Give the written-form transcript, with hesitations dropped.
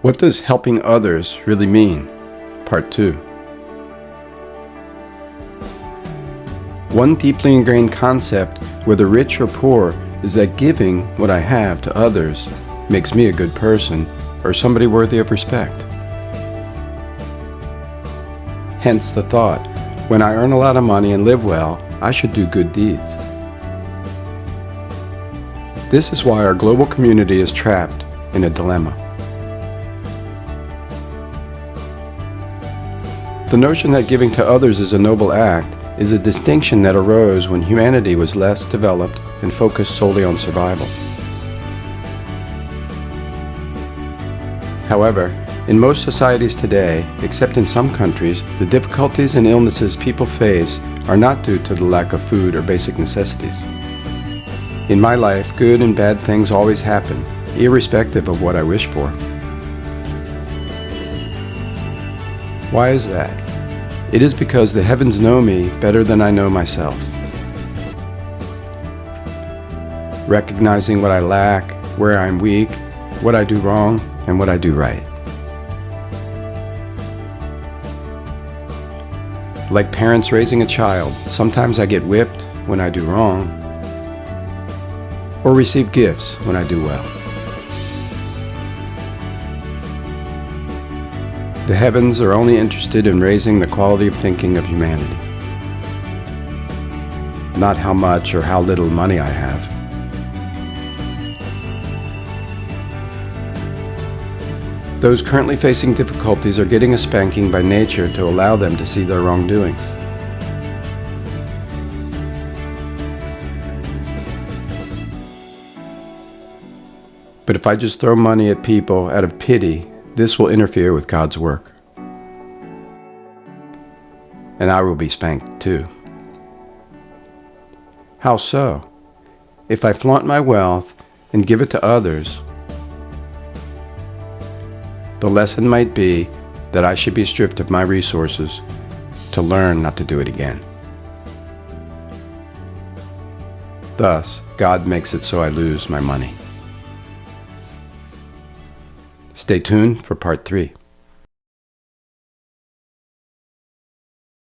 What does helping others really mean? Part 2. One deeply ingrained concept, whether rich or poor, is that giving what I have to others makes me a good person or somebody worthy of respect. Hence the thought, when I earn a lot of money and live well, I should do good deeds. This is why our global community is trapped in a dilemma. The notion that giving to others is a noble act is a distinction that arose when humanity was less developed and focused solely on survival. However, in most societies today, except in some countries, the difficulties and illnesses people face are not due to the lack of food or basic necessities. In my life, good and bad things always happen, irrespective of what I wish for. Why is that? It is because the heavens know me better than I know myself. Recognizing what I lack, where I'm weak, what I do wrong, and what I do right. Like parents raising a child, sometimes I get whipped when I do wrong, or receive gifts when I do well. The heavens are only interested in raising the quality of thinking of humanity, not how much or how little money I have. Those currently facing difficulties are getting a spanking by nature to allow them to see their wrongdoings. But if I just throw money at people out of pity, this will interfere with God's work. And I will be spanked too. How so? If I flaunt my wealth and give it to others, the lesson might be that I should be stripped of my resources to learn not to do it again. Thus, God makes it so I lose my money. Stay tuned for part 3.